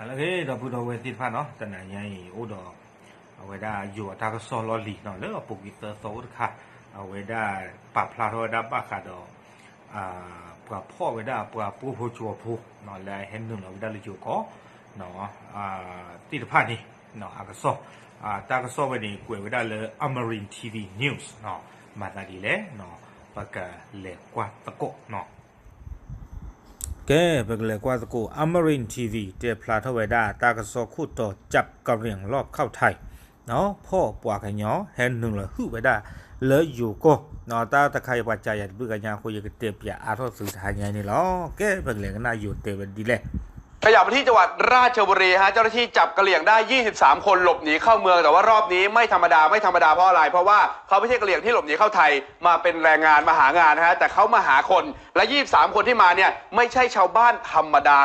แล้วก็เราพูดเอาไว้ติดพันเนาะแต่ไหนยังโอ้ดอกเอาไว้ได้อยู่ทางก็ซอลลีเนาะแล้วปกิเตอร์โซดค่ะเอาไว้ได้ปรับพลาดเอาไว้ได้บ้าค่ะดอกปรับพ่อไว้ได้ปรับผู้ชัวผู้เนาะแล้วเห็นหนึ่งเราไว้ได้เลยอยู่ก็เนาะติดพันนี่เนาะก็ซอทางก็ซอไว้นี่กวยไว้ได้เลย Amarin TV News เนาะมาตาดีเลยเนาะปากกาเล็กกว่าตะโกเนาะแกเป็นเลยกว่าตะกูอมรินทีวีเดพลาทเวดาตากระสอคู่ต่อจับกระเรียงรอบเข้าไทยเนาะพ่อปวกเหยอเห็นหนึ่งเลยฮึเวดาเลยอยู่ก็เนาะตาตะไคร้ปัจจัยอย่าเบื่อกันยาคุยกันเตียบอย่าอาทอสื่อทางไงนี่หรอแกเป็นเลยก็น่าอยู่เตียบดีแหละขยับมาที่จังหวัดราชบุรีฮะเจ้าหน้าที่จับกะเหรี่ยงได้23คนหลบหนีเข้าเมืองแต่ว่ารอบนี้ไม่ธรรมดาเพราะอะไรเพราะว่าเขาไม่ใช่กะเหรี่ยงที่หลบหนีเข้าไทยมาเป็นแรงงานมาหางานนะฮะแต่เขามาหาคนและ23คนที่มาเนี่ยไม่ใช่ชาวบ้านธรรมดา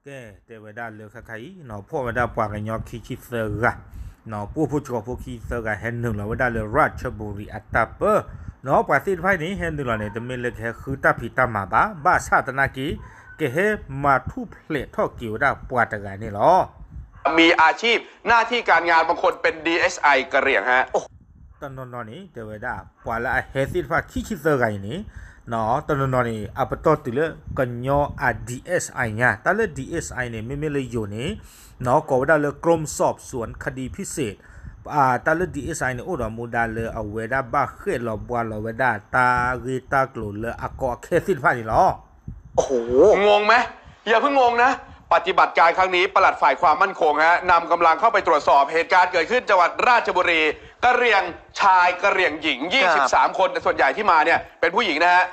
แกเตียบได้เลยค่ะใครเนาะพ่อเวดาปวกเหยอคิชิเซอร์กะเนาะผู้ชัวผู้คิเซอร์กะเห็นหนึ่งเราเวดาเลยราชบุรีอัตตาเปอร์เนาะปัสสิทธิ์ไพ่นี้เห็นหนึ่งเราเนี่ยจะมีเล็กแค่คือตาผิดตามาบ้าชาตนากีเกเฮมาทุเพลทท่อกิวได้ปวดกันนี่หรอมีอาชีพหน้าที่การงานบางคนเป็น DSI กะเหรี่ยงฮะตอนนอนนี่เดี๋ยวได้ปวดละเฮสิฟ้าขี้ชิเซอร์กันนี่เนาะตอนนอนนี่อัปโตติเลกันยอDSI เนี่ยแต่เล DSI เนี่ยไม่เลยอยู่นี่เนาะก็ว่าเลยกรมสอบสวนคดีพิเศษแต่เล DSI เนี่ยโอ้ดอมูดาเลยเอาเวดาบ้าเขตเราบัวเราเวดาตาเรตากลุเลยอากอเคสิฟ้านี่หรอโอ้โหงงไหมอย่าเพิ่งงงนะปฏิบัติการครั้งนี้ปลัดฝ่ายความมั่นคงฮะนำกำลังเข้าไปตรวจสอบเหตุการณ์เกิดขึ้นจังหวัดราชบุรีกะเหรี่ยงชายกะเหรี่ยงหญิง23คนแต่ส่วนใหญ่ที่มาเนี่ยเป็นผู้หญิงนะฮะ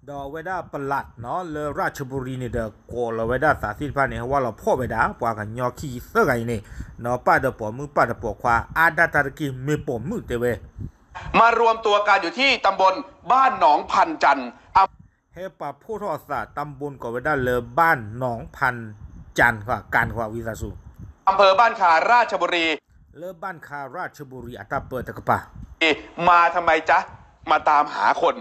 ดอเวดาปลัดเนาะเลราชบุรีเนี่ยเดกอลเวดาสาธิตพาเนี่ยว่าเราพ่อเวดาปว่ากันยอขี้เสื้อไงนี่เนาะป้าเดปอมือป้าเดปอควาอาดาตาตะกี้มีปอมือเตเวมารวมตัวกันอยู่ที่ตำบลบ้านหนองพันจันทร์เฮปาผู้ทอศาสตร์ตำบลกอเวดาเลบ้านหนองพันจันค่ะการขวาวิสาสุอำเภอบ้านคาราชบุรีเลบ้านคาราชบุรีอัตตาเปิดตะกปะมาทำไมจ๊ะมาตามหาคน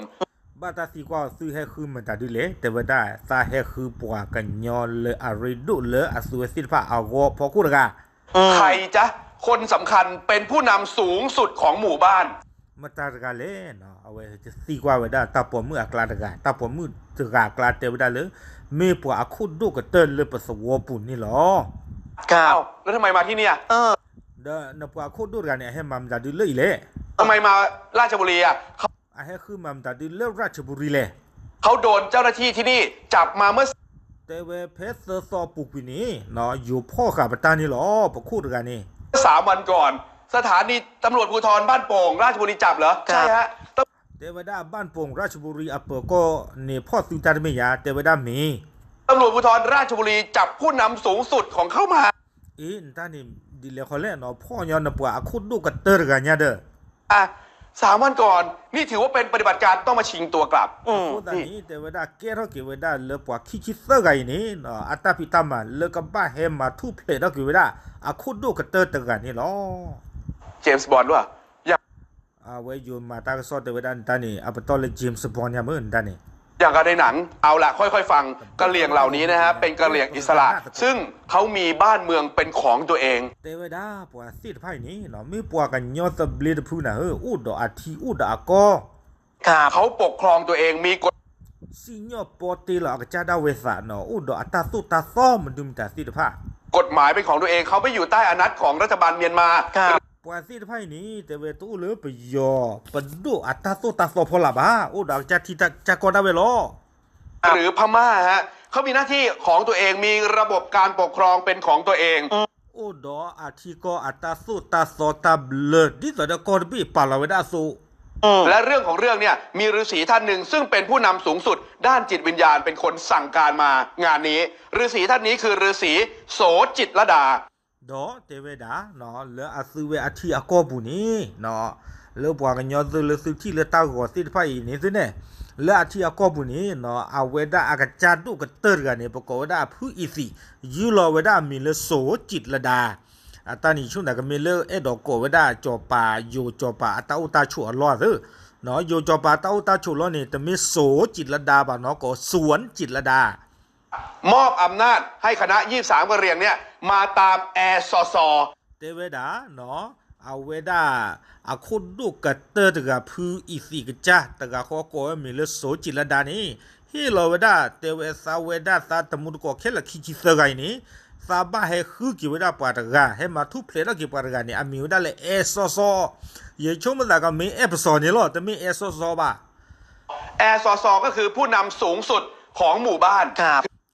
บ้านตาสีก็ซื้อให้คือมันตาดิเลแต่ว่าได้สาเหตุคือปวกันยอเลอาริดุเลอสุเวสิฟ้าอาวพอคู่ละกะใครจ๊ะคนสำคัญเป็นผู้นำสูงสุดของหมู่บ้านมาตากาเลเนาะเอาไว้จะสีกว่าไว้ได้ตาปอมืออักลาตกาตาปอมือตกากลาเตไว้ได้เลยมีปวอาคุดดูกเตินเลยประสวปุ่นนี่หรอครับแล้วทำไมมาที่นี่เด้อนปวอาคุดดูกันเนี่ยให้มัมตาดิเลยเลยทำไมมาราชบุรีเขาให้คือมัมตาดิเลยราชบุรีเลยเขาโดนเจ้าหน้าที่ที่นี่จับมาเมื่อแต่เวเพสเซอร์ซอปุกวินี่เนาะอยู่พ่อขาปตานี่หรอปะคุดกันนี่3 วันก่อนสถานีตำรวจภูธรบ้านโป่งราชบุรีจับเหรอใช่ฮะเทวดาบ้านโป่งราชบุรีอเปอร์ก็เนี่ยพ่อสุจารไม่ยาเทวดามีตำรวจภูธรราชบุรีจับผู้นำสูงสุดของเข้ามาตานี่ดิเลเขาเล่นเนาะพ่อยอนปวอาคุดดูกันเตอร์กันเนี่ยเด้อ3 วันก่อนนี่ถือว่าเป็นปฏิบัติการต้องมาชิงตัวกลับตอนนี้เทวดาเกล้าเกวดาเลปวคิชิเซอร์กันนี่เนาะอัตตาพิตามาเลกับบ้าเฮมาทุเพลดเกวดาอาคุดดูกันเตอร์กันนี่หรอเจมส์บอนด์ว่ะไว้ยูมาตากสอดเดวิดันตานี่อัปตอลเจมส์บอนด์ยามอื่นตานี่อย่างกันในหนังเอาละค่อยๆฟังกะเหรี่ยงเหล่านี้นะฮะเป็นกะเหรี่ยงอิสระซึ่งเขามีบ้านเมืองเป็นของตัวเองเดวิดาปัวสิทธิ์ไพ่นี้เนาะมีปัวกันยอดสบลีดพูนะอุดอาทีอุดอากอเขาปกครองตัวเองมีกฎสิญอปอติลากจะดาเวสาเนาะอุดอาตาสุตาซ้อมมันดุมตาสิทธิ์ผ้ากฎหมายเป็นของตัวเองเขาไม่อยู่ใต้อำนาจของรัฐบาลเมียนมาปวดสิทธิ์ไพ่นี้แต่เวตู้เลือไปยอปดูอัตราโซตาโซพอละบ้าโอ้ดอกจะที่จะกอดาเวลหรือพม่าฮะเขามีหน้าที่ของตัวเองมีระบบการปกครองเป็นของตัวเองโอ้ดออาทิโกอัตราโซตาโซตาเบลดิสดกอดบีปาลาเวดาโซและเรื่องของเรื่องเนี่ยมีฤาษีท่านหนึ่งซึ่งเป็นผู้นำสูงสุดด้านจิตวิญญาณเป็นคนสั่งการมางานนี้ฤาษีท่านนี้คือฤาษีโสจิตรดาดอเทเวดาเนาะเลออาซูเวอาทิอากอบุนี่เนาะเลอปวกันยอเลอสุที่เลตากอสิทธิ์ไพ่นี่ซิเน่เลออาทิอากอบุนี่เนาะอาเวดาอากาจาดุกเตอร์กันเนี่ยปกวดาผู้อีสิยูโลเวดามีเลโสจิตรดาตอนนี้ช่วงนั้นก็มีเลอดอกโกเวดาจอปาโยจอปาตาอุตาชัวรอดเนาะโยจอปาตาอุตาชัวรอดนี่แต่มีโสจิตรดาบ่เนาะก็สวนจิตรดา มอบอำนาจให้คณะ23กะเหรี่ยงเนี่ยมาตามแอร์ซอซอ เตเวดาเนาะเอาเวดาอาคุดูกะเตตกะพูอีสีกะจ้าตกะขอโกมีเลโซจิละดานี่ฮีโลเวดาเตเวซาเวดาซาตมุดโกเคละคิจิเซกายนี่ซาบะเฮคือกิเวดาปาตกะเฮมาทุเพลละกิปาตกะนี่อามิวดาเลเอซอซอเยชมดากะมีเอปซอนี่โลแต่มีเอซอซอบะแอร์ซอซอก็คือผู้นำสูงสุดของหมู่บ้าน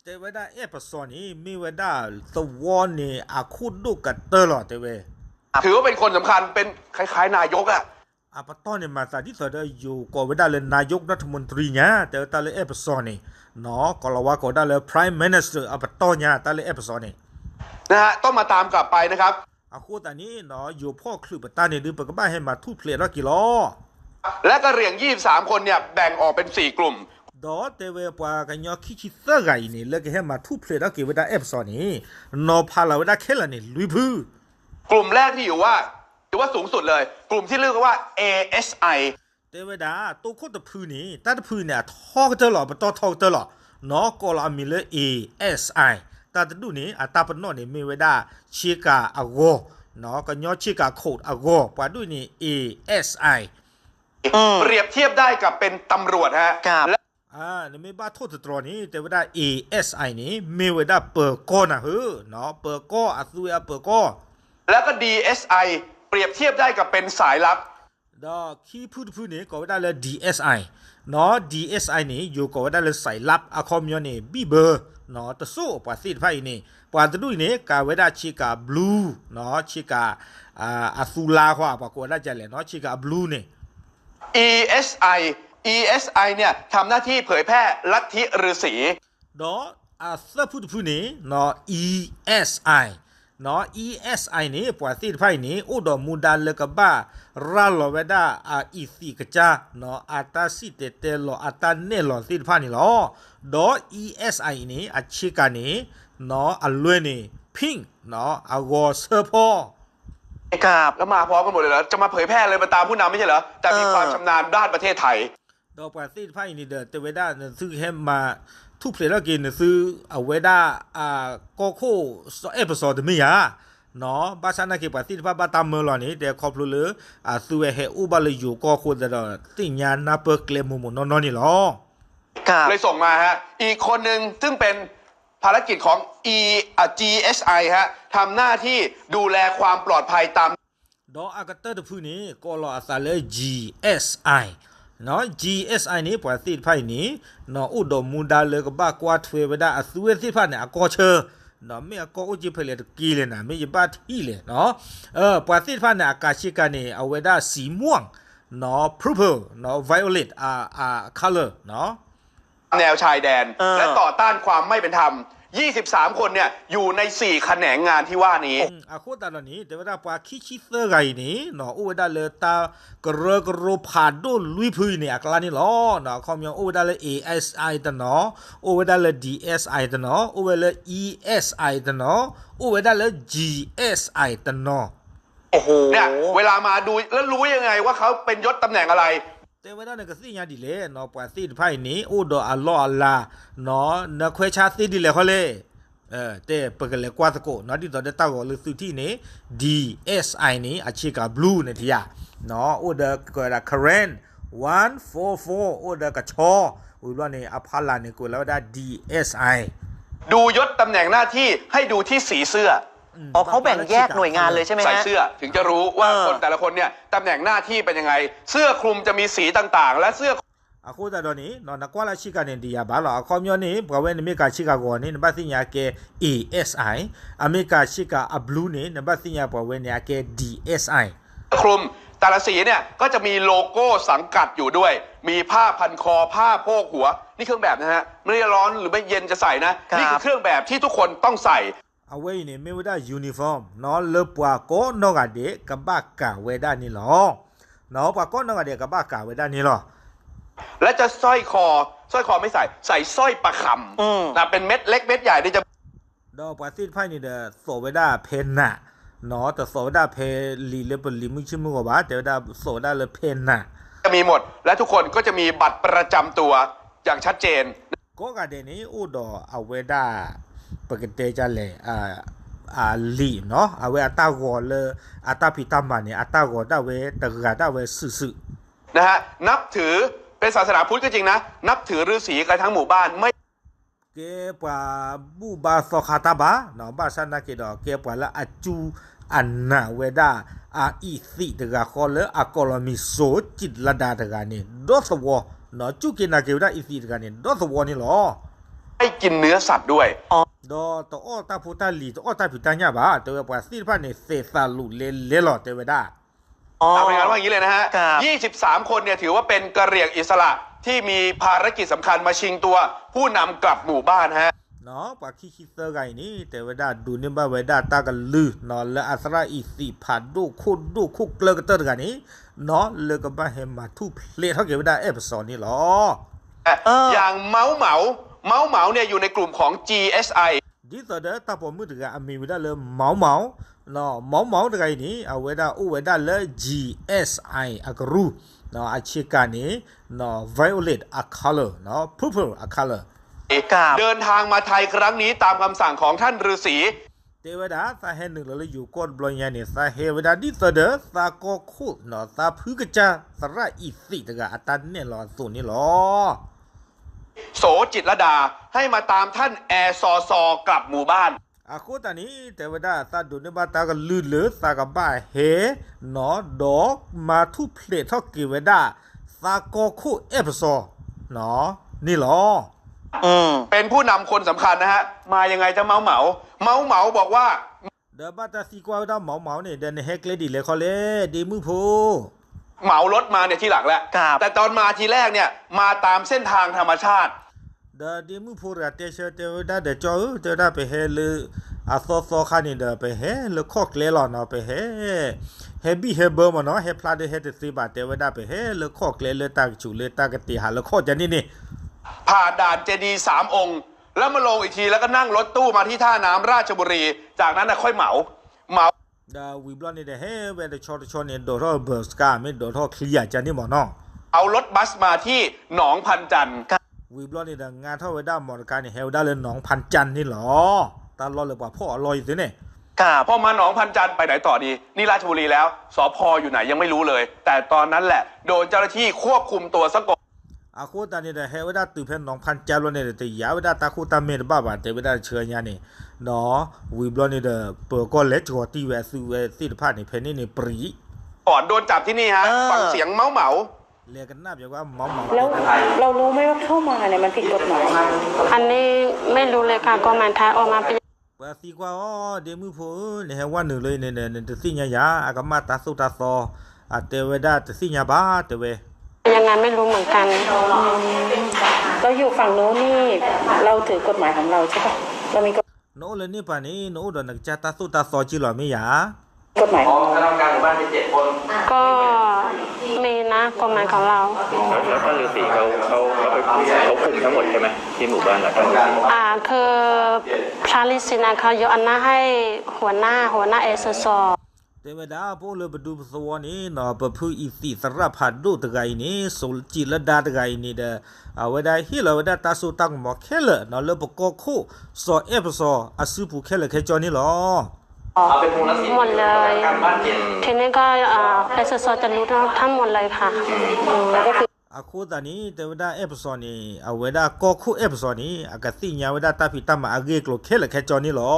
เตเวดาเอปซอนี่มีเวดาสวอนนี่อาคุดูกะเตโลเตเวถือว่าเป็นคนสำคัญเป็นคล้ายๆนายกอะอาปตอนเนี่ยมาตาที่สุดอยู่ก็เวดาเลยนายกรัฐมนตรีเนี่ยแต่ตาเลยเอปซอนี่เนาะก็เราว่าก็ได้เลย prime minister อาปตอนเนี่ยตาเลยเอปซอนี่นะฮะต้องมาตามกลับไปนะครับอาคูตานี้เนาะอยู่พ่อคลือปตาเนี่ยดื้อปกบ้าให้มาทุเพลละกิโลและกะเหรี่ยง23คนเนี่ยแบ่งออกเป็น4กลุ่มดอเตเวปากันยอคิชิเซไกนี่แล้วก็ให้มาทุเพลละกิเวดาเอปซอนี่นอพาลาเวดาเคลนี่ลุยพื้กลุ่มแรกที่อยู่ว่าถือว่าสูงสุดเลยกลุ่มที่เรียกว่า ASI เตเวดาตัวโคตรพื้นนี่ตาตพื้นเนี่ยทอกเตอร์หรอปตอทอกเตอร์หรอเนาะก็ลามีเลย ASI ตาตดูนี่อาตาปนอนี่มีเวดาชิกาอโกเนาะก็ยอชิกาโคดอโกปาดูนี่ ASI เปรียบเทียบได้กับเป็นตำรวจฮะนี่ไม่บ้าโทษตรอนี่แต่เวดา ASI นี่มีเวดาเปิดก้อนะเฮ้อเนาะเปิดก้ออาซุยเปิดก้อแล้วก็ DSI เปรียบเทียบได้กับเป็นสายลับดอคีพูดนี่ก็ได้เลย DSI เนาะ DSI นี่อยู่ก็ได้เลยสายลับอะคอมยอนนี่บีเบอร์เนาะตะโซ่ปาสิไฟนี่ปาตะดุยนี่กาเวดาชิกาบลูเนาะชิกาอาซูลาฮวาปากว่าได้จะเลยเนาะชิกาบลูนี่ ESI เนี่ยทำหน้าที่เผยแพร่ลัทธิฤาษีดอเซพูดนี่เนาะ ESIเนาะ ESI นี่ปว่าสิไฟนี่อุดมูดาเลกบ้าราลเวดาอีสิกจ้าเนาะอาตาสิเตเตโลอาตาเนโลสิไฟนี่ลอดอ ESI นี่อาชิกานี่เนาะอลวยนี่พิงเนาะอากอเซอร์พอครับแล้วมาพร้อมกันหมดเลยเหรอจะมาเผยแพร่เลยมาตามผู้นำไม่ใช่เหรอแต่มีความชำนาญด้านประเทศไทยดอกปว่าสิไฟนี่เดเตเวดาเนี่ยซื้อให้มาทุกเพลแล้วกินซื้อเอาเวดาโกโก้เอพิโซดมีอ่ะเนาะบาชานาเก็บปฏิภาพบาตามเมลอนี่เดี๋ยวขอบเลยซื้อให้อุบาเลยอยู่ก็ควรจะติญญานาเปิกเลมุมนอนนี่หรอเลยส่งมาฮะอีกคนหนึ่งซึ่งเป็นภารกิจของ GSI ฮะทำหน้าที่ดูแลความปลอดภัยตามดออากาเตอร์พูนี้ก็รออาศัยเลย GSIเนาะ GSI นี่ปว่าสิไฟนี่เนาะอุดมมูดาเลยก็บ้ากว่าทเวเวดาอสุเวสิไฟเนี่ยก็เชอเนาะไม่ก็อุจิเพลตกีเลยนะไม่ยบ้าที่เลยเนาะปว่าสิไฟเนี่ยอากาชิกานี่เอาเวดาสีม่วงเนาะ purple เนาะ violet color เนาะแนวชายแดนและต่อต้านความไม่เป็นธรรม23คนเนี่ยอยู่ใน4แขนงงานที่ว่านี้โคตรนี้แต่ว่าปาคิชิเซอร์ไงนี่เนาะอุเวดาเลตากระกระผ่านดูลุยพื้นเนี่ยกลานี่หรอเนาะคอมยองอุเวดาเล ASI ตเนาะอุเวดาเล DSI ตเนาะอุเวดาเล ESI ตเนาะอุเวดาเล GSI ตเนาะโอ้โหเนี่ยเวลามาดูแล้วรู้ยังไงว่าเขาเป็นยศตำแหน่งอะไรแต่เวลาเนี่ยก็สิญาดีเลยเนาะปว่าสิไพ่นี้อุดออัลลอฮ์อัลลาเนาะนักเวชาสิดีเลยเขาเลยแต่เปิดกันเลยกว่าสกุเนาะที่ตอนได้ตั้งก็เลยสุดที่นี้ DSI นี้อาชีพกับ blue เนี่ยที่อ่ะเนาะอุดก็ได้ current 144อุดก็ชออุดว่าเนี่ยอพาลาเนี่ยกูแล้วได้ DSI ดูยศตำแหน่งหน้าที่ให้ดูที่สีเสื้อเขาแบ่งแยกหน่วยงานเลยใช่ไหมฮะใส่เสื้อถึงจะรู้ว่าคนแต่ละคนเนี่ยตำแหน่งหน้าที่เป็นยังไงเสื้อคลุมจะมีสีต่างๆและเสื้อအခုတတော်နေနော်နကွာလာရှိကနေဒီရဘာလို့အခေါမျိုးနေဘဝနေမိကရှိကကောနေနဘသိညာကဲ ASI အမေကရှိကအဘလူးနေနဘသိညာဘဝနေကဲ DSI คลุมแต่ละสีเนี่ยก็จะมีโลโก้สังกัดอยู่ด้วยมีผ้าพันคอผ้าโพกหัวนี่เครื่องแบบนะฮะไม่ได้ร้อนหรือไม่เย็นจะใส่นะนี่คือเครื่องแบบที่ทุกคนต้องใส่အဝေးနေမေဝဒယူနီဖောင်းနော်လပွားကိုနောကတဲ့ကပကဝေဒနီလောနော်ပွားကိုနောကတဲ့ကပကဝေဒနီလောและจะสร้อยคอไม่ใส่สร้อยประคำนะเป็นเม็ดเล็กเม็ดใหญ่ที่จะดอกปาสิไพ่นี่เด้อโสเวดาเพนน่ะเนาะแต่โสเวดาเพลีเลปลีมึงชื่อมึงว่าแต่ว่าโสเวดาเลเพนน่ะจะมีหมดและทุกคนก็จะมีบัตรประจำตัวอย่างชัดเจน ก็กะเดนี่อุดอเอาเวดาปกติจะเลยลีเนาะเอาเวอัตากอเลยอัตาพิตามันเนี่ยอัตากอดาเวตะกะดาเวสื่อนะฮะนับถือเป็นศาสนาพุทธก็จริงนะนับถือฤาษีกันทั้งหมู่บ้านไม่ เก็บว่าบูบาสอคาตาบาเนาะบาสนาเกดอเก็บว่าละอจูอันนาเวดาอีสิตะกะขอเลอะกอลมิโซจิตละดาตะกะนี่ดอสวอเนาะจุกินาเกวดาอีสิตะกะนี่ดอสวอนี่หรอไม่กินเนื้อสัตว์ด้วยดอตอตาพุตาลีตอตาพิตาญาบาเตวปาสิพานี่เซซาลุเลหรอเตเวดาตามรายงานว่าอย่างนี้เลยนะฮะ23 คนเนี่ยถือว่าเป็นกะเหรี่ยงอิสระที่มีภารกิจสำคัญมาชิงตัวผู้นำกลับหมู่บ้านฮะเนาะปาคิเซอร์ไงนี่แต่เวดาดูนี่บาเวดาตากันลือเนาะและอัสราอีสิผัดดูคุกเลกเตอร์กันนี่เนาะเลกบาเฮมาทุเพลเท่าเกเวดาเอฟซอนนี่หรออย่างเมาเนี่ยอยู่ในกลุ่มของ GSI ดิสเดอร์ตาผมมือถืออเมริกาเลยเมาเนาะเมาตะไงนี่เอาเวดาเลย GSI อักรูเนาะอาชิกานี่เนาะ violet a color เนาะ purple a color เดินทางมาไทยครั้งนี้ตามคำสั่งของท่านฤาษีเทวดาสาเหตุหนึ่งเลยอยู่ก้นบลอยเนี่ยสาเหตุเวดาดิสเดอร์สาโกคุเนาะสาพื้กจะสระอีสิตะกะอัตันเนี่ยหรอส่วนนี่หรอโสจิตรดาให้มาตามท่านแอร์ซอกลับหมู่บ้านอาคูตานี้เทวดาสาดุนบาตากันลื่นเหลือสากบ้าเฮเนาะดอกมาทุเพลทเท่ากิเวดาสาโกคุเอฟโซเนาะนี่หรอเป็นผู้นำคนสำคัญนะฮะมายังไงจะเมาบอกว่าเดบาตาซีกว่าดาเมาเนี่ยเดินเฮกเลดีเลยเขาเลยดีมือพูเหมารถมาเนี่ยที่หลังแล้วแต่ตอนมาทีแรกเนี่ยมาตามเส้นทางธรรมชาติเดดีมือพูระเตเชเตวดาเดจอเตวดาไปเฮลอาซอคานี่เดไปเฮลคอกเลลอนเอาไปเฮบี้เฮเบอร์มาเนาะเฮพลาเดเฮตซีบาเตวดาไปเฮลคอกเลตากจูเลตากติหาลคอจะนี่ผ่านด่านเจดีย์3 องค์แล้วมาลงอีกทีแล้วก็นั่งรถตู้มาที่ท่าน้ำราชบุรีจากนั้นค่อยเหมาดาวิบลอนนี่เฮเวเดชอเนี่ยโดทอเบอร์สกาไม่โดทอเคลียร์จันนี่หมอน้องเอารถบัสมาที่หนองพันจันทร์วิบลอนนี่งานเท่าเวด้ามอร์การนี่เฮลด้าเลยหนองพันจันนี่หรอตาลอยเลยว่าพ่ออร่อยสิเนี่ยพอมาหนองพันจันทร์ไปไหนต่อดีนี่ราชบุรีแล้วสพอยู่ไหนยังไม่รู้เลยแต่ตอนนั้นแหละโดนเจ้าหน้าที่ควบคุมตัวซะก่อนอาคูตานี่เฮวดาตุเพนน้องพันจาลเนี่ยแต่ยาวดาตาคูตาเมดบ้าบาเตวดาเชื่อญานี่เนาะวิบลอนนี่เปิดก็เล็กกว่าตีเวสุเวสิทธานี่เพนนี่ปรีก่อนโดนจับที่นี่ฮะฟังเสียงเมาเรียกกันนับอย่างว่าเมาแล้วเรารู้ไหมว่าเข้ามาเนี่ยมันผิดกฎหมายอันนี้ไม่รู้เลยค่ะกฎหมายไทยออกมาเป็นว่าสิกว่าเดมือพูเนี่ยว่าหนึ่งเลยเนี่ยตสิญญาอากามาตาสุตาซอเตวดาตสิญญาบาเตเวยังไงไม่รู้เหมือนกันเราอยู่ฝั่งโน้นนี่เราถือกฎหมายของเราใช่ปะเรามีกฎโน้เลยนี่ป่ะนี่โน้ดนักจัตตาสุตาซอจิหรอไม่หยากฎหมายของคณะกรรมการหมู่บ้านมี7 คนก็มีนะกฎหมายของเราแล้วท่านฤาษีเขาคุมทั้งหมดใช่ไหมที่หมู่บ้านเราคือพระฤาษีนะเขายกอำนาจให้หัวหน้าเอสซอเทวดาพวกเราไปดูสวรรค์นี่เนาะประพฤติอิสิสระพัดดูตะไกนี่สุลจิลดาตะไกนี่เด้อเอาไว้ได้ฮิลเอาไว้ได้ตาสุตังหมอแค่ละเนาะแล้วประกอบคู่สอเอฟสออสุผู้แค่ละแค่จอนี่หรอเอาเป็นมูลนิธิหมดเลยทีนี้ก็เอสซอจะรู้ทั้งหมดเลยค่ะแล้วก็คืออาคูตานี้เทวดาเอฟสอนี่เอาไว้ได้ก็คู่เอฟสอนี่อากาศญาไว้ได้ตาพิตามาอาเกกโลแค่ละแค่จอนี่หรอ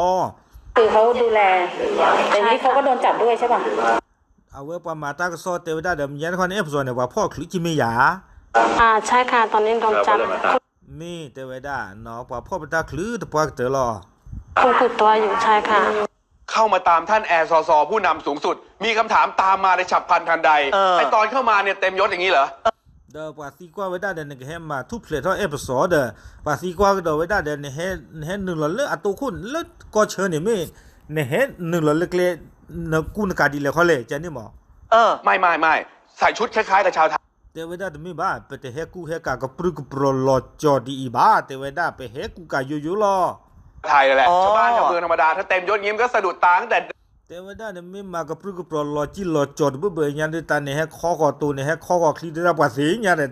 คือเขาดูแลแต่นี้เขาก็โดนจับด้วยใช่ป่ะเอาไว้ประมาตากซอเตวดาเดิมยันคนเอฟโซเนี่ยว่าพ่อคลิจิมิยาใช่ค่ะตอนนี้โดนจับมีเตวดาเนาะว่าพ่อเป็นตาคลือตะปากเตลอคุณคือตัวอยู่ใช่ค่ะเข้ามาตามท่านแอร์ซอผู้นำสูงสุดมีคำถามตามมาในฉับพลันทันใดไอตอนเข้ามาเนี่ยเต็มยศอย่างนี้เหรอเดอปาซีกว่าไว้ได้เดนเฮมาทุกเพลทเอฟโซเดอปาซีกว่าก็เดไว้ได้เดนเฮหนึ่งหล่อเลืออัตุคุณแล้วก็เชิญเนี่ยไม่เนี่ยเฮหนึ่งหล่อเล็กเล็กนกุนกาดีเลยเขาเลยเจนี่หมอไม่ใส่ชุดคล้ายๆกับชาวไทยเทวดาไม่บ้าไปแต่เฮกูเฮกากปรึกปรลอจอดีบ้าเทวดาไปเฮกูกาอยู่ลอไทยแหละชาวบ้านชาวเมืองธรรมดาถ้าเต็มยศยิ้มก็สะดุดตาตั้งแต่เทวดาเนี่ยไม่มากปรึกปรลอจิลอจอดเบื่อยันด้วยตาเนี่ยเฮข้อกอตัวเนี่ยเฮข้อกอคลีได้รับภาษียันเลย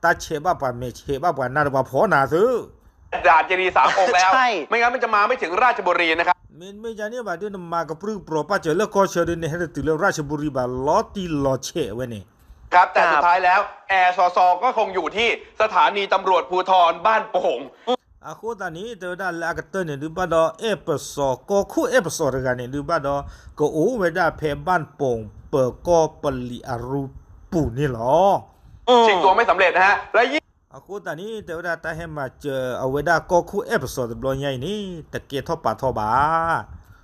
ตาเชบ้าป่ะเมเชบ้าป่ะนาดว่าพอนาซื้อ ด่านเจดีย์สามองค์แล้ว ใช่ ไม่งั้นมันจะมาไม่ถึงราชบุรีนะครับ Min me jani ba de ma ka pru pro pa che le ko che de ne he de le ra che buri ba lo ti lo che we ne ครับแต่สุดท้ายแล้วแอร์ซอก็คงอยู่ที่สถานีตำรวจภูธรบ้านโป่ง a ko ta ni de da la ka te ne du ba do episode ko khu episode ga ne du ba do ko o we da phe ban pong pe ko pali aru pu ni lo ชิงตัวไม่สำเร็จนะฮะและยิ่ง a ko ta ni de da ta he ma che a we da ko khu episode blo nyai ni ta ke tho pa tho ba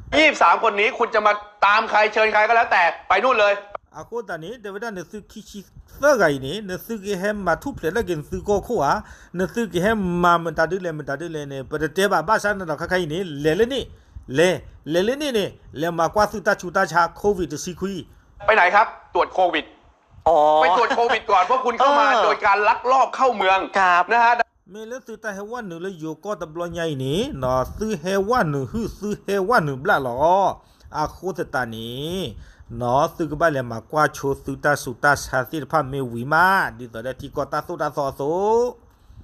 23 คนนี้คุณจะมาตามใครเชิญใครก็แล้วแต่ไปนู่นเลย a ko ta ni de da ne su ki chi sa ga ni ne su ki he ma thu ple la gen su ko khu a ne su ki he ma ta de le ne pa de ba ba sa na kha khai ni le ni le ni ne le ma kwa su ta chu ta cha covid si kui ไปไหนครับ ตรวจโควิด อ๋อ ไปตรวจโควิดก่อนเพราะคุณเข้ามาโดยการลักลอบเข้าเมือง ครับ นะฮะ me le su ta he wa nu le yo ko ta blo nyai ni no su he wa nu hu su he wa nu bla lo a ko ta ni no su ka ba le ma kwa chu su ta sa si pha me wi ma di to le ti ko ta so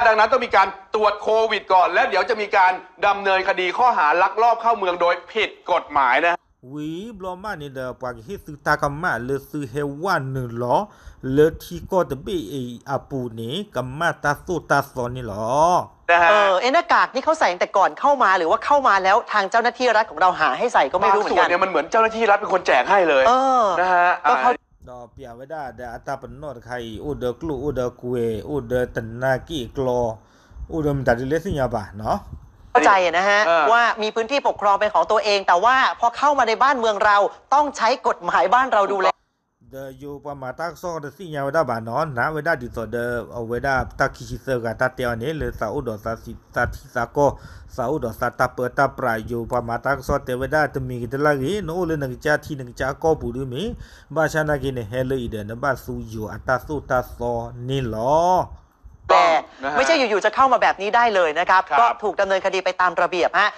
ดังนั้นต้องมีการตรวจโควิดก่อน แล้วเดี๋ยวจะมีการดำเนินคดีข้อหาลักลอบเข้าเมืองโดยผิดกฎหมายนะ wi blo ma ni de pa ki su ta ka ma le su he wa nu lo le ti ko de be a pu ni ka ma ta so ni lo นะฮะ หน้ากากนี่เขาใส่ตั้งแต่ก่อนเข้ามาหรือว่าเข้ามาแล้วทางเจ้าหน้าที่รัฐของเราหาให้ใส่ก็ไม่ บาง รู้เหมือ ส่ น วน กัน เนี่ยมันเหมือนเจ้าหน้าที่รัฐเป็นคนแจกให้เลย นะฮะ ก็เขา ดอเปียไว้ได้แต่อัตราปนนอดใครอุดกลูอุดกเวอุดตนากีกลออุดมตัดเลสิญญาบะเนาะ เข้าใจนะฮะว่ามีพื้นที่ปกครองเป็นของตัวเอง แต่ว่าพอเข้ามาในบ้านเมืองเราต้องใช้กฎหมายบ้านเราดูแล เดยูปมาตักซอดสิญญาไว้ได้บะเนาะนะไว้ได้ดิสอเดเอาไว้ได้ตักคิชิเซกาตาเตียวนี่เลยซาอุดอซาซิซาทิซาโกซาอุดอซาตาเปตาปรายยูปมาตักซอเตไว้ได้ตมีกิตลากีโนเลนึงจาทีนึงจากอปูดูมีบาชานากิเนเฮเลอีเดนบาซูยูอัตาสุตาซอนี่ลอ แต่ไม่ใช่อยู่ๆจะเข้ามาแบบนี้ได้เลยนะครับ ก็ถูกดำเนินคดีไปตามระเบียบฮะ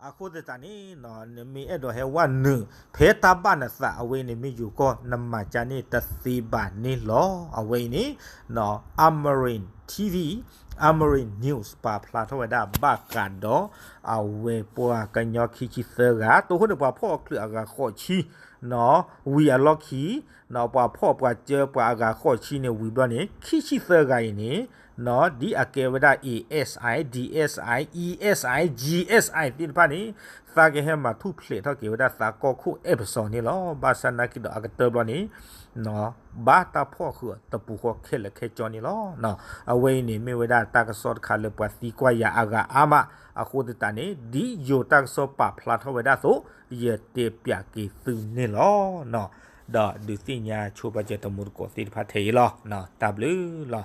อาคูเดตานี่เนาะเนี่ยมีเอดเฮว่าหนึ่งเพตาบ้านน่ะสะเอาไว้นี่มีอยู่ก็นำมาจานี่ตัดสีบานนี่หรอเอาไว้นี่เนาะAmarin TV Amarin News ปาพลาทวดาบากันดอเอาไว้ปัวกันยอคิชิเซกาตัวคนปัวพ่อเคลือกาขอชีเนาะวีอาล็อกคีเนาะปัวพ่อปัวเจอปัวอากาขอชีเนี่ยวีบลนี่คิชิเซกานี่เนาะดีอาเกวดา ASI DSI ESI GSI ตินพานี่สาเกเฮมาทุเพลทเกวดาสากอคู่เอพิโซดนี่ลอบาสนากิดอากาเตบลนี่เนาะบาตาพ่อคือตะปูขอเคลเคจอนี่ลอเนาะเอาไว้นี่มีเวดาตากสอดคาเลปวสีกว่ายาอากาอามาอาคูดตานี่ดีโยตากสอปาพลาทเวดาโซเยเตปยากีซึนี่ลอเนาะดอดูสิญาชูปะเจตมุรโกสิพาเทลอเนาะตาบลือลอ